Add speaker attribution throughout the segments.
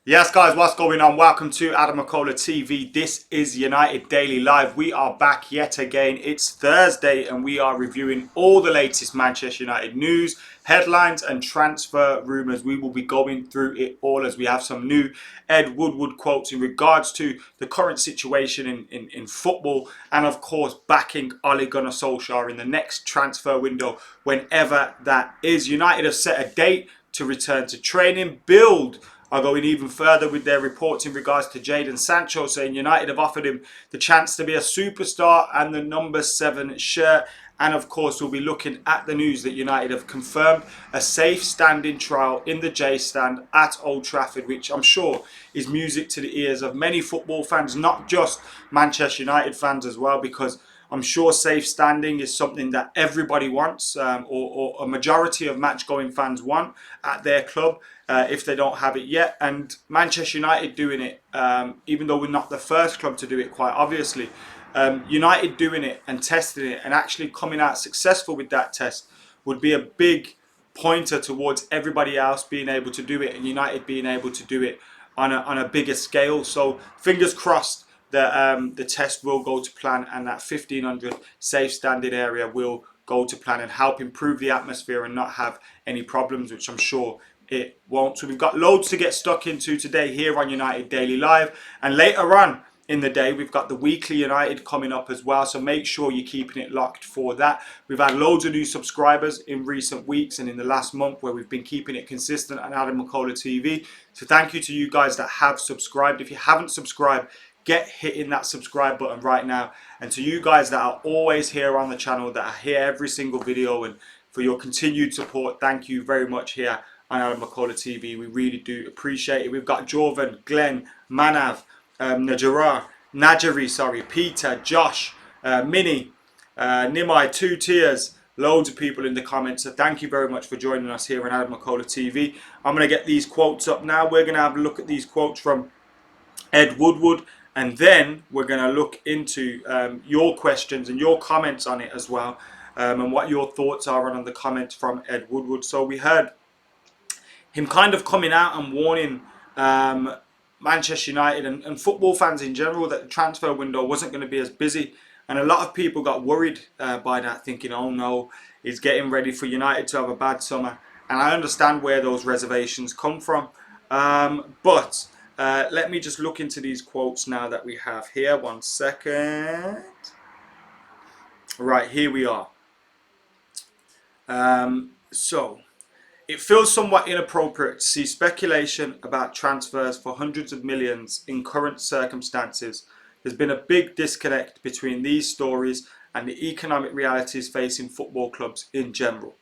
Speaker 1: Yes, guys, what's going on? Welcome to AdamMcKola TV. This is United Daily Live. We are back yet again. It's Thursday and we are reviewing all the latest Manchester United news, headlines and transfer rumours. We will be going through it all as we have some new Ed Woodward quotes in regards to the current situation in football and, of course, backing Ole Gunnar Solskjaer in the next transfer window, whenever that is. United have set a date to return to training, build are going even further with their reports in regards to Jadon Sancho, saying United have offered him the chance to be a superstar and the number 7 shirt. And of course, we'll be looking at the news that United have confirmed a safe standing trial in the J Stand at Old Trafford, which I'm sure is music to the ears of many football fans, not just Manchester United fans as well, because I'm sure safe standing is something that everybody wants, or a majority of match-going fans want at their club if they don't have it yet. And Manchester United doing it, even though we're not the first club to do it, quite obviously. United doing it and testing it and actually coming out successful with that test would be a big pointer towards everybody else being able to do it and United being able to do it on a bigger scale. So fingers crossed that the test will go to plan and that 1500 safe standing area will go to plan and help improve the atmosphere and not have any problems, which I'm sure it won't. So we've got loads to get stuck into today here on United Daily Live, and later on in the day we've got the weekly United coming up as well, so make sure you're keeping it locked for that. We've had loads of new subscribers in recent weeks and in the last month where we've been keeping it consistent on AdamMcKola TV, so thank you to you guys that have subscribed. If you haven't subscribed, get hitting that subscribe button right now. And to you guys that are always here on the channel, that are here every single video, and for your continued support, thank you very much here on AdamMcKola TV. We really do appreciate it. We've got Jovan, Glenn, Manav, Najari, Peter, Josh, Minnie, Nimai, Two Tears, loads of people in the comments. So thank you very much for joining us here on AdamMcKola TV. I'm going to get these quotes up now. We're going to have a look at these quotes from Ed Woodward, and then we're going to look into your questions and your comments on it as well, and what your thoughts are on the comments from Ed Woodward. So we heard him kind of coming out and warning Manchester United and football fans in general that the transfer window wasn't going to be as busy, and a lot of people got worried by that, thinking, oh no, he's getting ready for United to have a bad summer. And I understand where those reservations come from, but let me just look into these quotes now that we have here. 1 second. Right, here we are. So, it feels somewhat inappropriate to see speculation about transfers for hundreds of millions in current circumstances. There's been a big disconnect between these stories and the economic realities facing football clubs in general.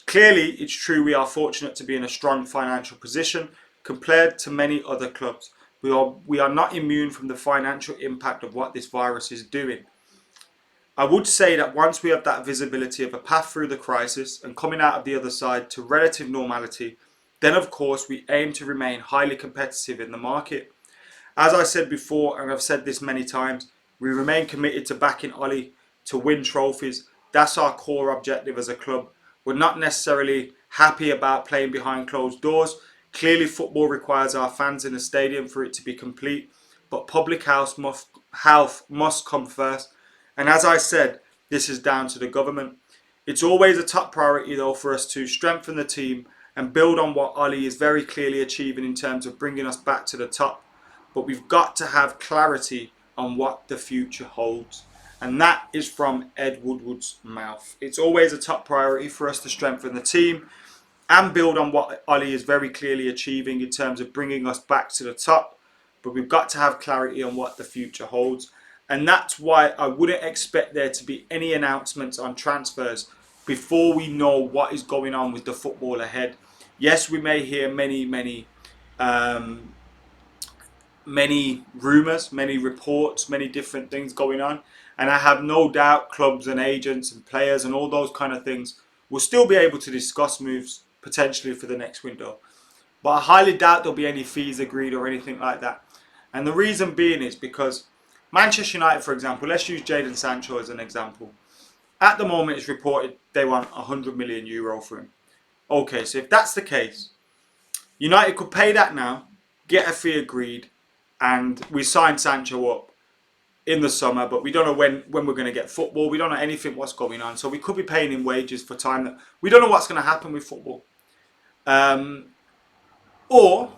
Speaker 1: Clearly, it's true we are fortunate to be in a strong financial position compared to many other clubs. We are not immune from the financial impact of what this virus is doing. I would say that once we have that visibility of a path through the crisis and coming out of the other side to relative normality, then of course we aim to remain highly competitive in the market. As I said before, and I've said this many times, we remain committed to backing Ole to win trophies. That's our core objective as a club. We're not necessarily happy about playing behind closed doors. Clearly football requires our fans in the stadium for it to be complete, but public health must come first. And as I said, this is down to the government. It's always a top priority though for us to strengthen the team and build on what Ole is very clearly achieving in terms of bringing us back to the top. But we've got to have clarity on what the future holds. And that is from Ed Woodward's mouth. It's always a top priority for us to strengthen the team and build on what Ole is very clearly achieving in terms of bringing us back to the top. But we've got to have clarity on what the future holds. And that's why I wouldn't expect there to be any announcements on transfers before we know what is going on with the football ahead. Yes, we may hear many rumours, many reports, many different things going on. And I have no doubt clubs and agents and players and all those kind of things will still be able to discuss moves potentially for the next window. But I highly doubt there'll be any fees agreed or anything like that. And the reason being is because Manchester United, for example, let's use Jadon Sancho as an example. At the moment, it's reported they want €100 million for him. Okay, so if that's the case, United could pay that now get a fee agreed, and we sign Sancho up in the summer, but we don't know when we're going to get football. We don't know anything what's going on. So we could be paying him wages for time that we don't know what's going to happen with football. Or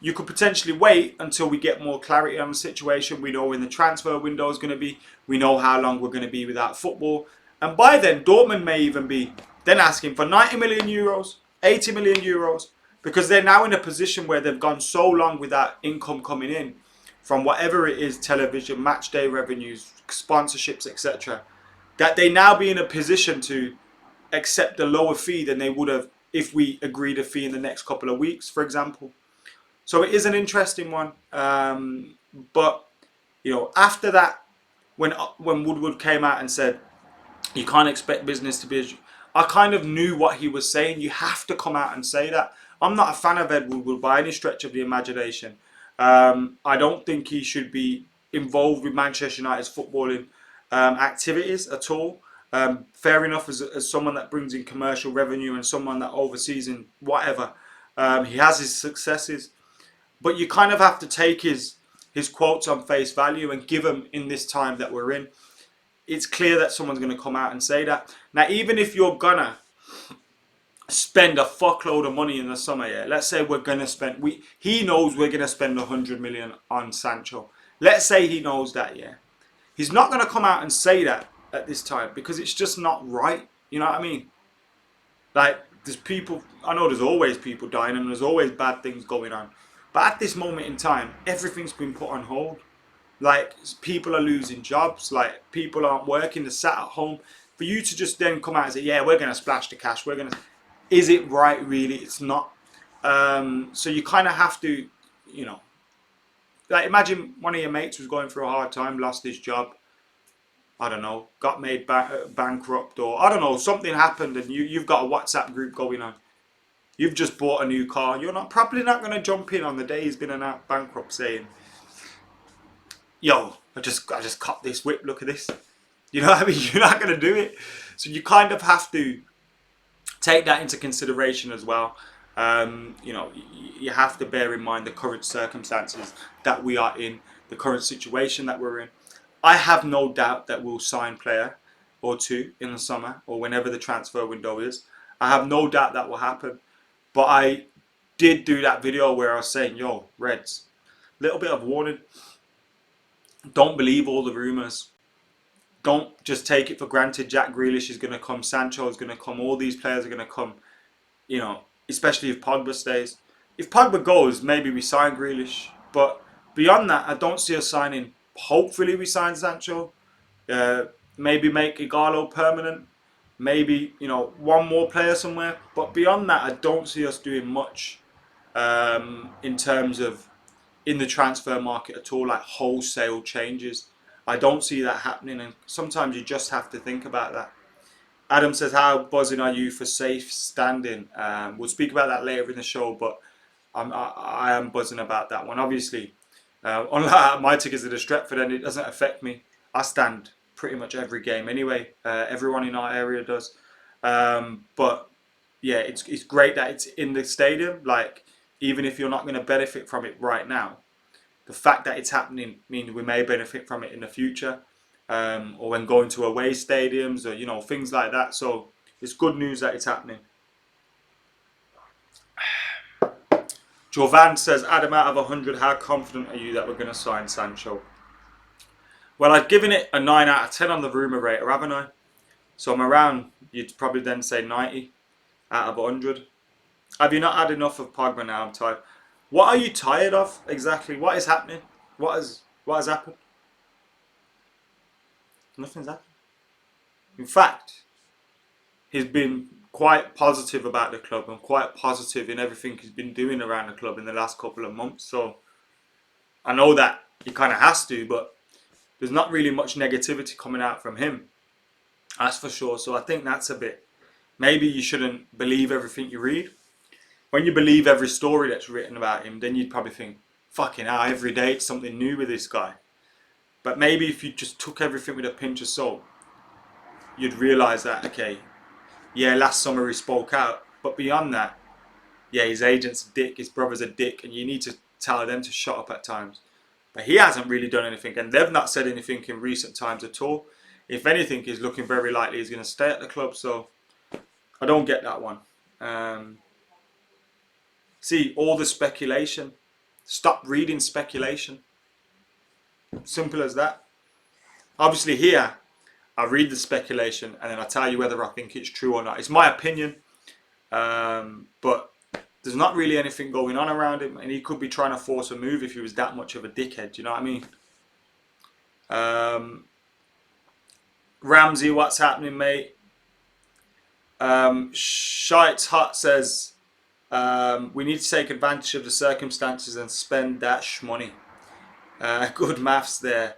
Speaker 1: you could potentially wait until we get more clarity on the situation. We know when the transfer window is going to be. We know how long we're going to be without football. And by then, Dortmund may even be then asking for 90 million euros, 80 million euros, because they're now in a position where they've gone so long without income coming in from whatever it is, television, match day revenues, sponsorships, etc., that they now be in a position to accept a lower fee than they would have if we agreed a fee in the next couple of weeks, for example. So it is an interesting one. But, you know, after that, when Woodward came out and said, you can't expect business to be... I kind of knew what he was saying. You have to come out and say that. I'm not a fan of Ed Woodward by any stretch of the imagination. I don't think he should be involved with Manchester United's footballing activities at all. Fair enough as someone that brings in commercial revenue and someone that oversees in whatever. He has his successes. But you kind of have to take his quotes on face value and give them in this time that we're in. It's clear that someone's going to come out and say that. Now, even if you're going to spend a fuckload of money in the summer, yeah, let's say we're going to spend... He knows we're going to spend 100 million on Sancho. Let's say he knows that, yeah. He's not going to come out and say that at this time because it's just not right. You know what I mean? Like, there's people... I know there's always people dying and there's always bad things going on. But at this moment in time, everything's been put on hold. Like, people are losing jobs. Like, people aren't working. They're sat at home. For you to just then come out and say, yeah, we're going to splash the cash. We're going to... Is it right, really? It's not. So you kind of have to, you know... Like, imagine one of your mates was going through a hard time, lost his job. I don't know, got made bankrupt, or I don't know, something happened and you've got a WhatsApp group going on. You've just bought a new car. You're probably not going to jump in on the day he's been announced bankrupt saying, yo, I just cut this whip, look at this. You know what I mean? You're not going to do it. So you kind of have to take that into consideration as well. You know, you have to bear in mind the current circumstances that we are in, the current situation that we're in. I have no doubt that we'll sign player or two in the summer or whenever the transfer window is. I have no doubt that will happen. But I did do that video where I was saying, yo, Reds, little bit of warning. Don't believe all the rumours. Don't just take it for granted. Jack Grealish is going to come. Sancho is going to come. All these players are going to come. You know, especially if Pogba stays. If Pogba goes, maybe we sign Grealish. But beyond that, I don't see us signing. Hopefully we sign Sancho. Maybe make Igalo permanent. Maybe, you know, one more player somewhere. But beyond that, I don't see us doing much in terms of in the transfer market at all, like wholesale changes. I don't see that happening, and sometimes you just have to think about that. Adam says, how buzzing are you for safe standing? We'll speak about that later in the show, but I am buzzing about that one. Obviously, unlike my tickets at the Stretford, and it doesn't affect me. I stand pretty much every game anyway. Everyone in our area does. But yeah, it's great that it's in the stadium. Like, even if you're not going to benefit from it right now, the fact that it's happening means we may benefit from it in the future, or when going to away stadiums, or, you know, things like that. So it's good news that it's happening. Jovan says, Adam, out of 100, how confident are you that we're going to sign Sancho? Well, I've given it a 9 out of 10 on the rumour rater, haven't I? So I'm around, you'd probably then say 90 out of 100. Have you not had enough of Pogba now? I'm tired. What are you tired of exactly? What is happening? What has happened? Nothing's happened. In fact, he's been quite positive about the club and quite positive in everything he's been doing around the club in the last couple of months. So I know that he kind of has to, but there's not really much negativity coming out from him. That's for sure. So I think that's a bit... Maybe you shouldn't believe everything you read. When you believe every story that's written about him, then you'd probably think, fucking hell, every day it's something new with this guy. But maybe if you just took everything with a pinch of salt, you'd realise that, okay, yeah, last summer he spoke out. But beyond that, yeah, his agent's a dick, his brother's a dick, and you need to tell them to shut up at times. But he hasn't really done anything, and they've not said anything in recent times at all. If anything, he's looking very likely he's going to stay at the club, so I don't get that one. See, all the speculation. Stop reading speculation. Simple as that. Obviously here, I read the speculation and then I tell you whether I think it's true or not. It's my opinion, but there's not really anything going on around him, and he could be trying to force a move if he was that much of a dickhead. Do you know what I mean? Ramsey, what's happening, mate? Shites Hut says we need to take advantage of the circumstances and spend that shmoney. Good maths there,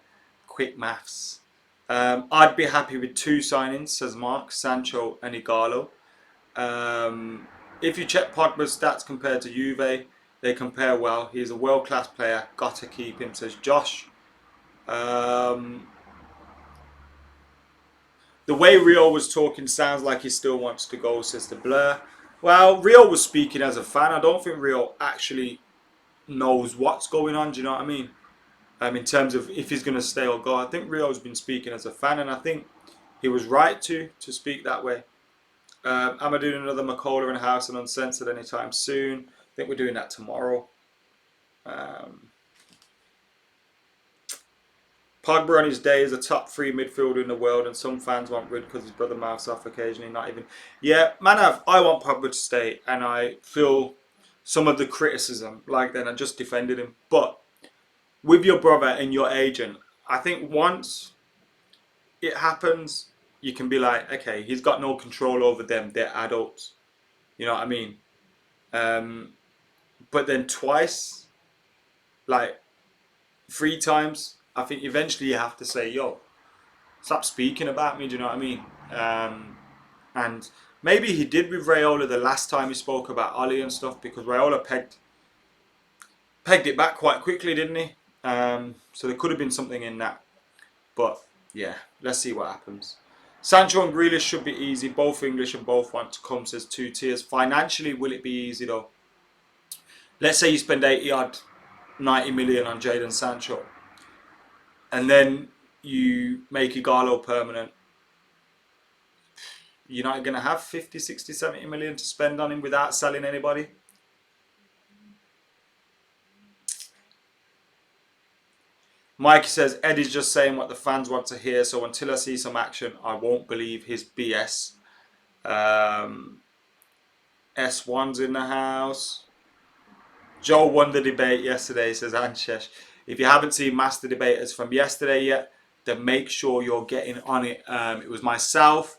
Speaker 1: quick maths. I'd be happy with 2 signings, says Mark, Sancho and Igalo. If you check Pogba's stats compared to Juve, they compare well. He's a world-class player. Got to keep him, says Josh. The way Rio was talking sounds like he still wants to go, says the Blur. Well, Rio was speaking as a fan. I don't think Rio actually knows what's going on. Do you know what I mean? In terms of if he's going to stay or go. I think Rio's been speaking as a fan, and I think he was right to speak that way. Am I doing another McKola in house and uncensored anytime soon? I think we're doing that tomorrow. Pogba on his day is a top 3 midfielder in the world, and some fans want rid because his brother mouths off occasionally. Not even. Yeah, Manav, I want Pogba to stay, and I feel some of the criticism. Like then, I just defended him. But with your brother and your agent, I think once it happens, you can be like, okay, he's got no control over them. They're adults. You know what I mean? But then twice, like 3 times, I think eventually you have to say, yo, stop speaking about me, do you know what I mean? And maybe he did with Raiola the last time he spoke about Oli and stuff, because Raiola pegged it back quite quickly, didn't he? So there could have been something in that. But yeah, let's see what happens. Sancho and Grealish should be easy. Both English and both want to come, says 2 tiers. Financially, will it be easy though? Let's say you spend 80 odd, 90 million on Jadon Sancho, and then you make Igalo permanent. You're not going to have 50, 60, 70 million to spend on him without selling anybody. Mike says, Ed is just saying what the fans want to hear, so until I see some action, I won't believe his BS. S1's in the house. Joe won the debate yesterday, says Anshesh. If you haven't seen Master Debaters from yesterday yet, then make sure you're getting on it. It was myself,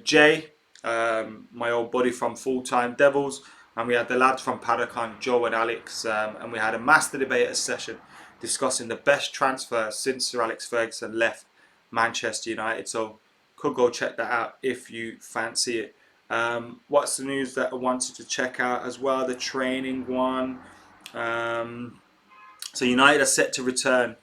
Speaker 1: Jay, my old buddy from Full Time Devils, and we had the lads from Padacon, Joe and Alex, and we had a Master Debaters session discussing the best transfer since Sir Alex Ferguson left Manchester United. So could go check that out if you fancy it. What's the news that I wanted to check out as well? The training one. So United are set to return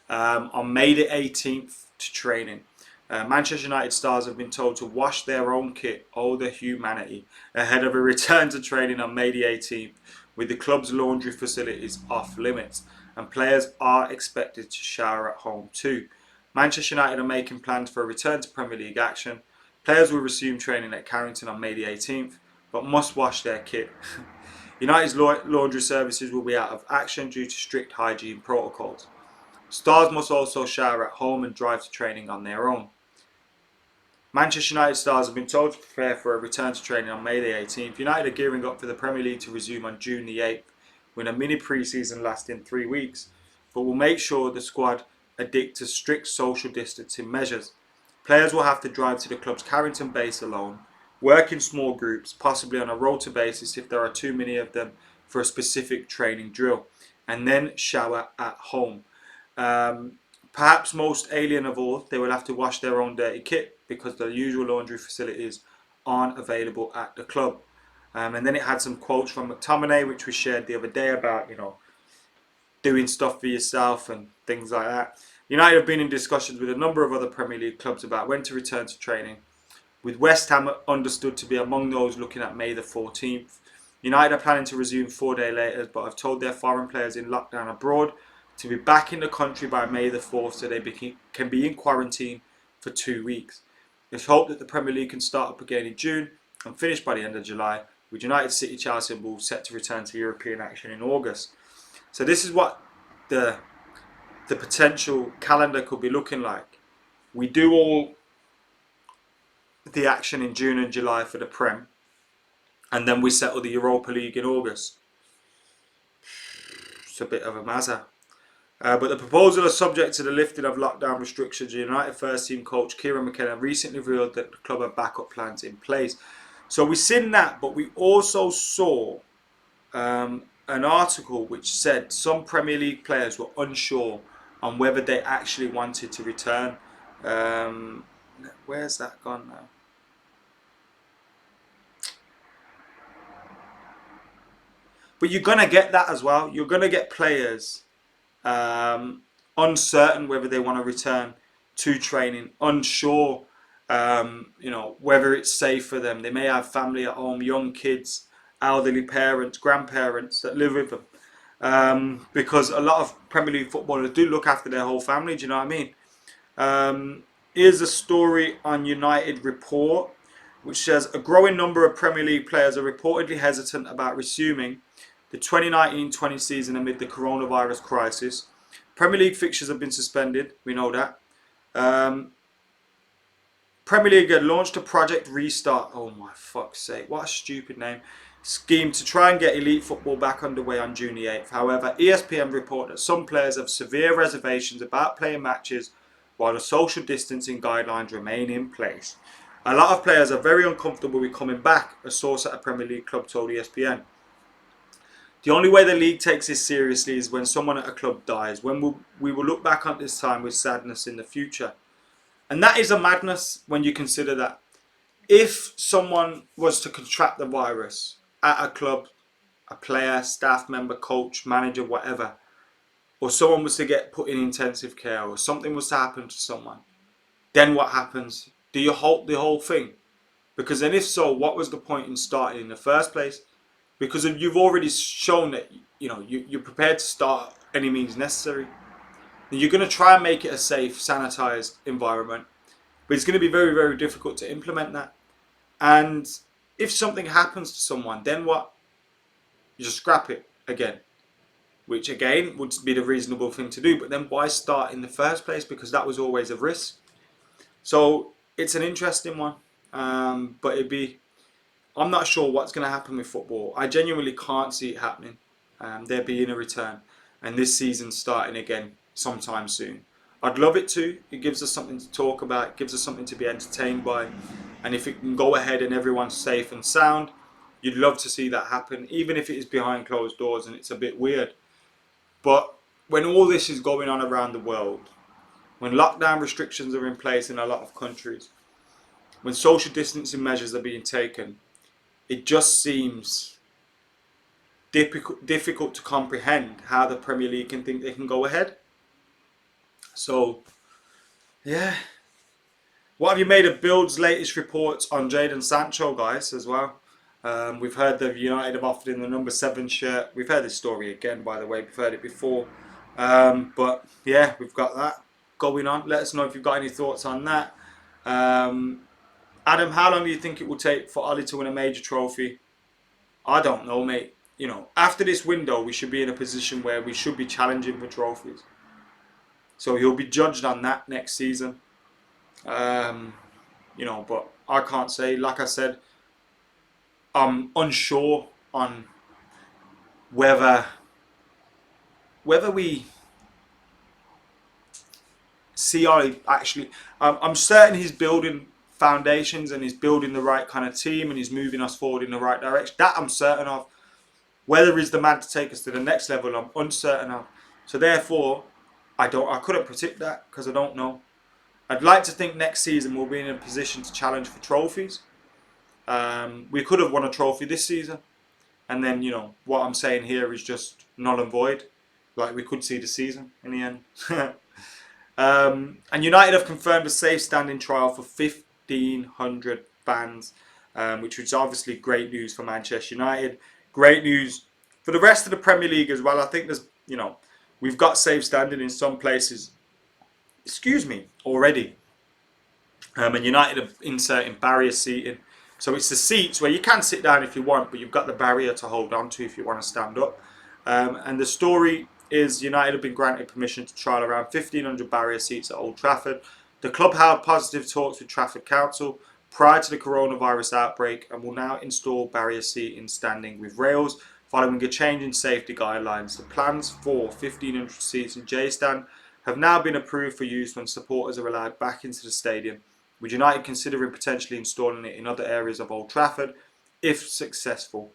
Speaker 1: on May the 18th to training. Manchester United stars have been told to wash their own kit, oh the humanity, ahead of a return to training on May the 18th, with the club's laundry facilities off limits, and players are expected to shower at home too. Manchester United are making plans for a return to Premier League action. Players will resume training at Carrington on May the 18th, but must wash their kit. United's laundry services will be out of action due to strict hygiene protocols. Stars must also shower at home and drive to training on their own. Manchester United stars have been told to prepare for a return to training on May the 18th. United are gearing up for the Premier League to resume on June the 8th, with a mini pre-season lasting 3 weeks, but will make sure the squad adhere to strict social distancing measures. Players will have to drive to the club's Carrington base alone, work in small groups, possibly on a rota basis if there are too many of them for a specific training drill, and then shower at home. Perhaps most alien of all, they will have to wash their own dirty kit because the usual laundry facilities aren't available at the club. And then it had some quotes from McTominay, which we shared the other day about, doing stuff for yourself and things like that. United have been in discussions with a number of other Premier League clubs about when to return to training, with West Ham understood to be among those looking at May the 14th. United are planning to resume 4-day later, but have told their foreign players in lockdown abroad to be back in the country by May the 4th so they can be in quarantine for 2 weeks. There's hope that the Premier League can start up again in June and finish by the end of July, with United, City, Chelsea and Wolves set to return to European action in August. So this is what the potential calendar could be looking like. We do all the action in June and July for the Prem, and then we settle the Europa League in August. It's a bit of a mazza. But the proposal is subject to the lifting of lockdown restrictions. United first team coach Kieran McKenna recently revealed that the club have backup plans in place. So we've seen that, but we also saw an article which said some Premier League players were unsure on whether they actually wanted to return. Where's that gone now? But you're going to get that as well. You're going to get players uncertain whether they want to return to training, unsure, whether it's safe for them. They may have family at home, young kids, elderly parents, grandparents that live with them. Because a lot of Premier League footballers do look after their whole family, do you know what I mean? Here's a story on United Report, which says a growing number of Premier League players are reportedly hesitant about resuming the 2019-20 season amid the coronavirus crisis. Premier League fixtures have been suspended, we know that. Premier League had launched a Project Restart, oh my fuck's sake, what a stupid name, scheme to try and get elite football back underway on June the 8th. However, ESPN report that some players have severe reservations about playing matches while the social distancing guidelines remain in place. A lot of players are very uncomfortable with coming back, a source at a Premier League club told ESPN. The only way the league takes this seriously is when someone at a club dies, when we will look back on this time with sadness in the future. And that is a madness when you consider that. If someone was to contract the virus at a club, a player, staff member, coach, manager, whatever, or someone was to get put in intensive care, or something was to happen to someone, then what happens? Do you halt the whole thing? Because then if so, what was the point in starting in the first place? Because you've already shown that you're prepared to start any means necessary. And you're going to try and make it a safe, sanitized environment, but it's going to be very, very difficult to implement that. And if something happens to someone, then what? You just scrap it again, which again would be the reasonable thing to do. But then why start in the first place? Because that was always a risk. So it's an interesting one, but I'm not sure what's going to happen with football. I genuinely can't see it happening. There being a return and this season starting again sometime soon. I'd love it to. It gives us something to talk about. It gives us something to be entertained by. And if it can go ahead and everyone's safe and sound, you'd love to see that happen, even if it is behind closed doors and it's a bit weird. But when all this is going on around the world, when lockdown restrictions are in place in a lot of countries, when social distancing measures are being taken, it just seems difficult to comprehend how the Premier League can think they can go ahead. So, yeah. What have you made of Bill's latest reports on Jadon Sancho, guys, as well? We've heard that United have offered him the number 7 shirt. We've heard this story again, by the way. We've heard it before. But, yeah, we've got that going on. Let us know if you've got any thoughts on that. Adam, how long do you think it will take for Ollie to win a major trophy? I don't know, mate. After this window, we should be in a position where we should be challenging for trophies. So he'll be judged on that next season. But I can't say. Like I said, I'm unsure on whether we see Ollie actually. I'm certain he's building foundations and he's building the right kind of team and he's moving us forward in the right direction. That I'm certain of. Whether he's the man to take us to the next level, I'm uncertain of. So therefore, I couldn't predict that because I don't know. I'd like to think next season we'll be in a position to challenge for trophies. We could have won a trophy this season, and then what I'm saying here is just null and void. Like we could see the season in the end. And United have confirmed a safe standing trial for 1,500 fans, which was obviously great news for Manchester United. Great news for the rest of the Premier League as well. I think there's, we've got safe standing in some places, already. And United are inserting barrier seating. So it's the seats where you can sit down if you want, but you've got the barrier to hold on to if you want to stand up. And the story is United have been granted permission to trial around 1,500 barrier seats at Old Trafford. The club held positive talks with Trafford Council prior to the coronavirus outbreak and will now install barrier seating standing with rails following a change in safety guidelines. The plans for 1,500 seats in J Stand have now been approved for use when supporters are allowed back into the stadium, with United considering potentially installing it in other areas of Old Trafford if successful.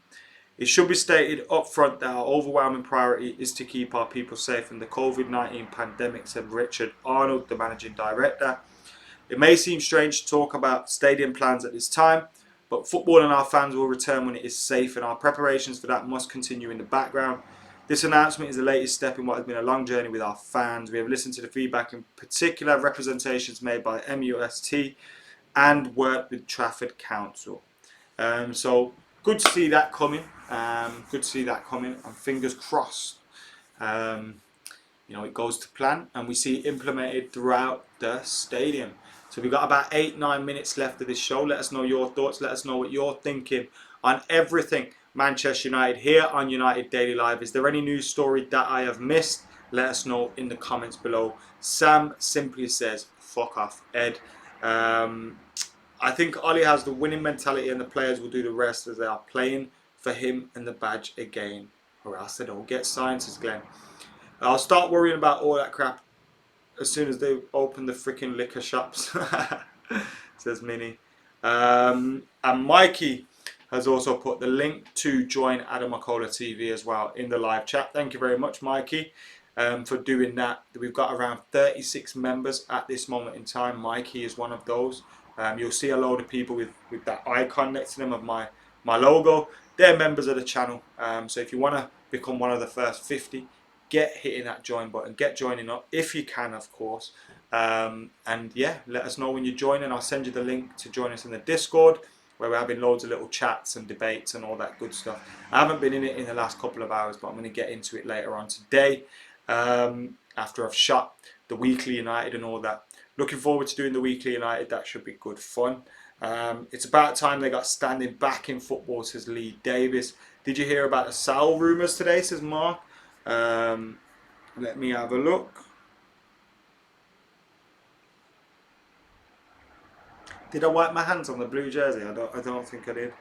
Speaker 1: It should be stated up front that our overwhelming priority is to keep our people safe from the COVID-19 pandemic, said Richard Arnold, the managing director. It may seem strange to talk about stadium plans at this time, but football and our fans will return when it is safe, and our preparations for that must continue in the background. This announcement is the latest step in what has been a long journey with our fans. We have listened to the feedback, in particular representations made by MUST, and worked with Trafford Council. So good to see that coming. And fingers crossed. It goes to plan, and we see it implemented throughout the stadium. So we've got about 8-9 minutes left of this show. Let us know your thoughts. Let us know what you're thinking on everything Manchester United here on United Daily Live. Is there any news story that I have missed? Let us know in the comments below. Sam simply says, fuck off, Ed. I think Ollie has the winning mentality and the players will do the rest as they are playing for him and the badge again. Or else they don't get signed, says Glenn. I'll start worrying about all that crap as soon as they open the freaking liquor shops, says Minnie. And Mikey has also put the link to join AdamMcKola TV as well in the live chat. Thank you very much, Mikey, for doing that. We've got around 36 members at this moment in time. Mikey is one of those. You'll see a load of people with that icon next to them of my logo. They're members of the channel. So if you want to become one of the first 50, get hitting that join button. Get joining up if you can, of course. And yeah, let us know when you're joining. I'll send you the link to join us in the Discord, where we're having loads of little chats and debates and all that good stuff. I haven't been in it in the last couple of hours, but I'm going to get into it later on today, after I've shot the Weekly United and all that. Looking forward to doing the Weekly United. That should be good fun. It's about time they got standing back in football, says Lee Davis. Did you hear about the Sal rumours today, says Mark? Let me have a look. Did I wipe my hands on the blue jersey? I don't think I did.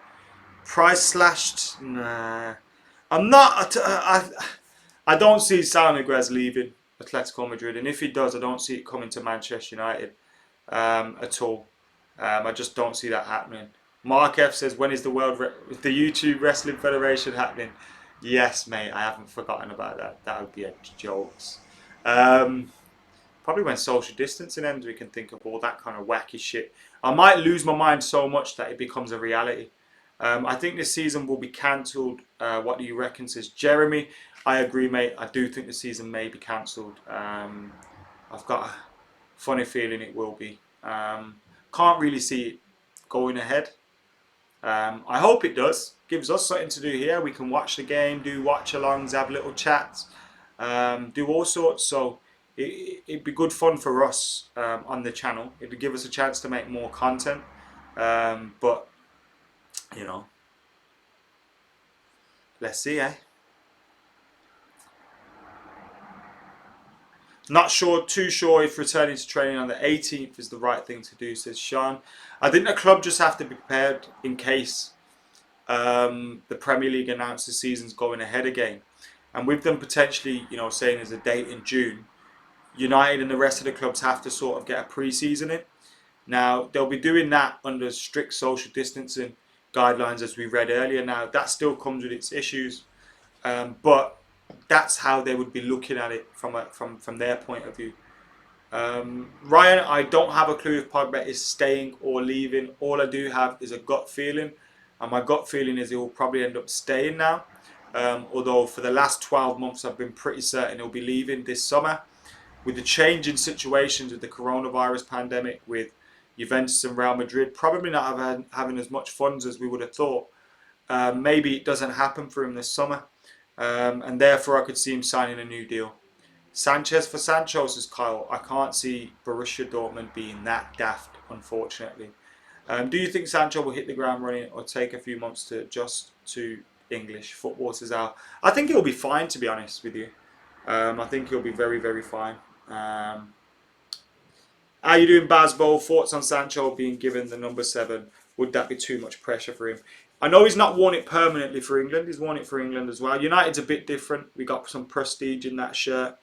Speaker 1: Price slashed? Nah. I'm not. I don't see Sal Negres leaving Atletico Madrid, and if he does, I don't see it coming to Manchester United at all. I just don't see that happening. Mark F says, when is the the YouTube Wrestling Federation happening? Yes, mate, I haven't forgotten about that. That would be a joke. Probably when social distancing ends, we can think of all that kind of wacky shit. I might lose my mind so much that it becomes a reality. I think this season will be cancelled. What do you reckon, says Jeremy? I agree, mate. I do think the season may be cancelled. I've got a funny feeling it will be. Can't really see it going ahead. I hope it does. Gives us something to do here. We can watch the game, do watch-alongs, have little chats, do all sorts. So it'd be good fun for us on the channel. It'd give us a chance to make more content. But, let's see, eh? Not too sure if returning to training on the 18th is the right thing to do, says Sean. I think the club just have to be prepared in case the Premier League announced the season's going ahead again. And with them potentially, saying there's a date in June, United and the rest of the clubs have to sort of get a pre-season in. Now, they'll be doing that under strict social distancing guidelines, as we read earlier. Now, that still comes with its issues, but that's how they would be looking at it from their point of view. Ryan, I don't have a clue if Pogba is staying or leaving. All I do have is a gut feeling, and my gut feeling is he will probably end up staying now. Although for the last 12 months I've been pretty certain he'll be leaving this summer. With the change in situations with the coronavirus pandemic, with Juventus and Real Madrid probably not having as much funds as we would have thought, maybe it doesn't happen for him this summer, and therefore I could see him signing a new deal. Sanchez for Sancho, says Kyle. I can't see Borussia Dortmund being that daft, unfortunately. Do you think Sancho will hit the ground running or take a few months to adjust to English football? Says Al. I think he'll be fine, to be honest with you. I think he'll be very, very fine. How you doing, Basbo? Thoughts on Sancho being given the number 7? Would that be too much pressure for him? I know he's not worn it permanently for England. He's worn it for England as well. United's a bit different. We got some prestige in that shirt.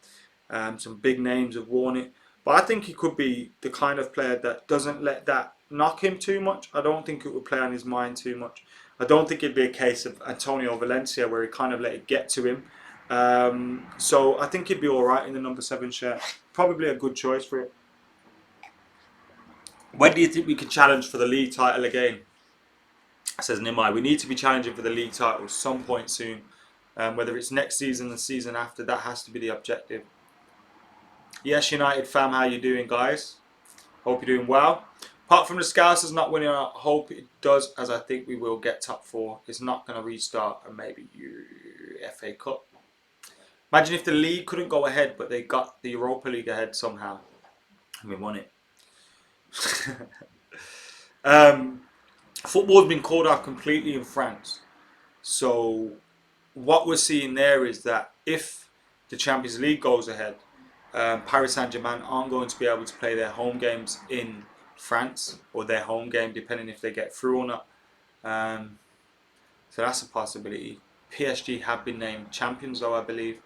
Speaker 1: Some big names have worn it. But I think he could be the kind of player that doesn't let that knock him too much. I don't think it would play on his mind too much. I don't think it'd be a case of Antonio Valencia where he kind of let it get to him. So I think he'd be alright in the number 7 shirt. Probably a good choice for it. When do you think we can challenge for the league title again? Says Nimai. We need to be challenging for the league title some point soon. Whether it's next season or the season after, that has to be the objective. Yes, United fam, how you doing, guys? Hope you're doing well. Apart from the Scousers not winning, I hope it does, as I think we will get top 4. It's not going to restart, and maybe FA Cup. Imagine if the league couldn't go ahead, but they got the Europa League ahead somehow, and we won it. Football's been called off completely in France. So what we're seeing there is that if the Champions League goes ahead, Paris Saint-Germain aren't going to be able to play their home games in France, or their home game, depending if they get through or not. So that's a possibility. PSG have been named champions, though, I believe,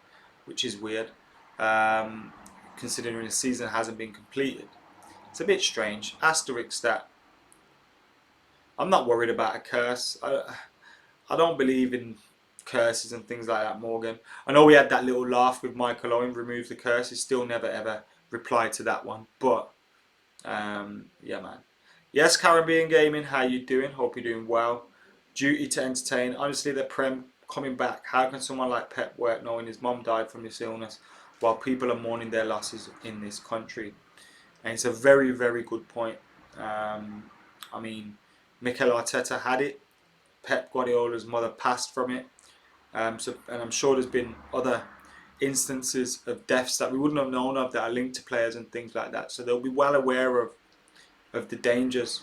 Speaker 1: which is weird, considering the season hasn't been completed. It's a bit strange. Asterisk that. I'm not worried about a curse. I don't believe in curses and things like that, Morgan. I know we had that little laugh with Michael Owen, remove the curse. He still never ever replied to that one. But, yeah, man. Yes, Caribbean Gaming, how you doing? Hope you're doing well. Duty to entertain. Honestly, the Prem coming back. How can someone like Pep work knowing his mum died from this illness while people are mourning their losses in this country? And it's a very, very good point. I mean, Mikel Arteta had it. Pep Guardiola's mother passed from it. And I'm sure there's been other instances of deaths that we wouldn't have known of that are linked to players and things like that. So they'll be well aware of the dangers.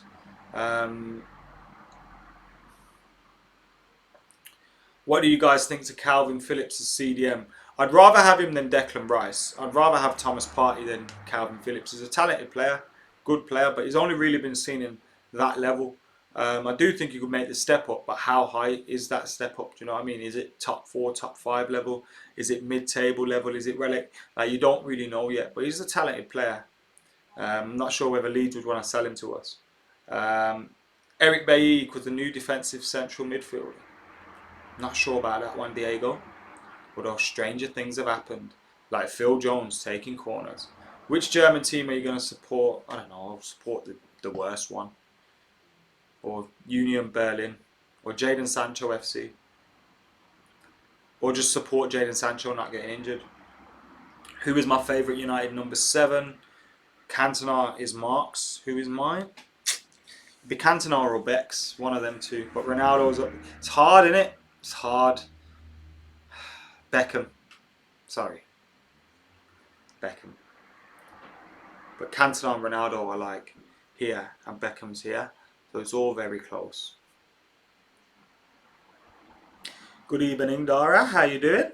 Speaker 1: What do you guys think to Calvin Phillips as CDM? I'd rather have him than Declan Rice. I'd rather have Thomas Partey than Calvin Phillips. He's a talented player, good player, but he's only really been seen in that level. I do think you could make the step up, but how high is that step up? Do you know what I mean? Is it top 4, top 5 level? Is it mid-table level? Is it relic? You don't really know yet, but he's a talented player. I'm not sure whether Leeds would want to sell him to us. Eric Bailly was the new defensive central midfielder. Not sure about that one, Diego. Although stranger things have happened, like Phil Jones taking corners. Which German team are you going to support? I don't know, I'll support the worst one. Or Union Berlin. Or Jadon Sancho FC. Or just support Jadon Sancho not getting injured. Who is my favourite United number 7? Cantona is Marks. Who is mine? It'd be Cantona or Bex. One of them two. But Ronaldo's up. It's hard, isn't it? It's hard. Beckham. Sorry. Beckham. But Cantona and Ronaldo are like here and Beckham's here. So it's all very close. Good evening, Dara. How you doing?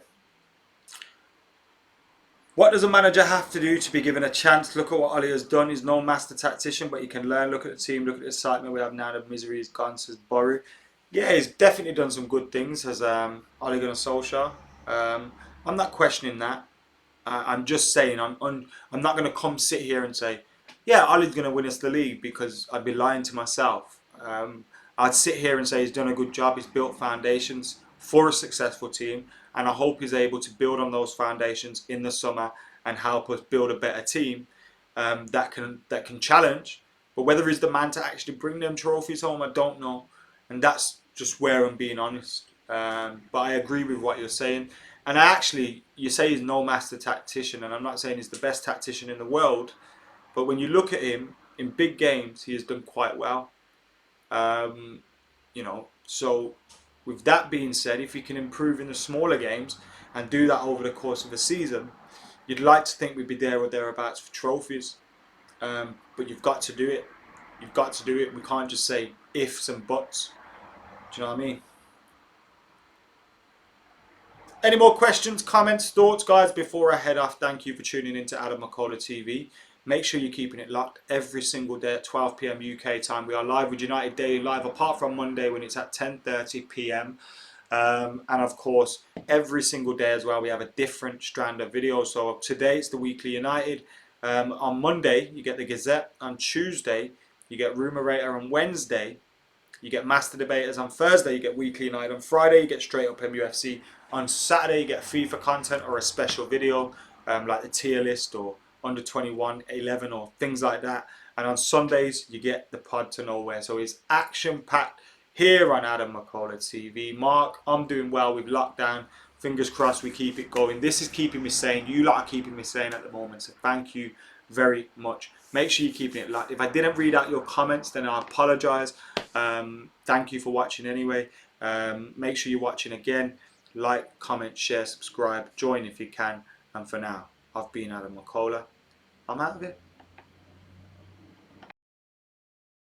Speaker 1: What does a manager have to do to be given a chance? Look at what Ollie has done. He's no master tactician, but he can learn. Look at the team. Look at the excitement we have now. The misery is gone, says Boru. Yeah, he's definitely done some good things as Ole Gunnar Solskjaer. I'm not questioning that. I'm just saying I'm not going to come sit here and say, yeah, Ollie's going to win us the league, because I'd be lying to myself. I'd sit here and say he's done a good job. He's built foundations for a successful team, and I hope he's able to build on those foundations in the summer and help us build a better team that can challenge. But whether he's the man to actually bring them trophies home, I don't know. And that's just where I'm being honest. But I agree with what you're saying. And you say he's no master tactician, and I'm not saying he's the best tactician in the world, but when you look at him in big games, he has done quite well. So with that being said, if you can improve in the smaller games and do that over the course of a season, you'd like to think we'd be there or thereabouts for trophies. But you've got to do it. You've got to do it. We can't just say ifs and buts. Do you know what I mean? Any more questions, comments, thoughts, guys, before I head off? Thank you for tuning in to AdamMcKola TV. Make sure you're keeping it locked every single day at 12 p.m. UK time. We are live with United Daily Live, apart from Monday when it's at 10:30 p.m. And of course, every single day as well, we have a different strand of videos. So today it's the Weekly United. On Monday, you get the Gazette. On Tuesday, you get Rumour. On Wednesday, you get Master Debaters. On Thursday, you get Weekly United. On Friday, you get Straight Up MUFC. On Saturday, you get FIFA content or a special video, like the tier list or under 21, 11 or things like that. And on Sundays, you get the pod to nowhere. So it's action-packed here on AdamMcKola TV. Mark, I'm doing well with lockdown. Fingers crossed we keep it going. This is keeping me sane. You lot are keeping me sane at the moment. So thank you very much. Make sure you're keeping it locked. If I didn't read out your comments, then I apologise. Thank you for watching anyway. Make sure you're watching again. Like, comment, share, subscribe, join if you can. And for now, I've been AdamMcKola. I'm out of it.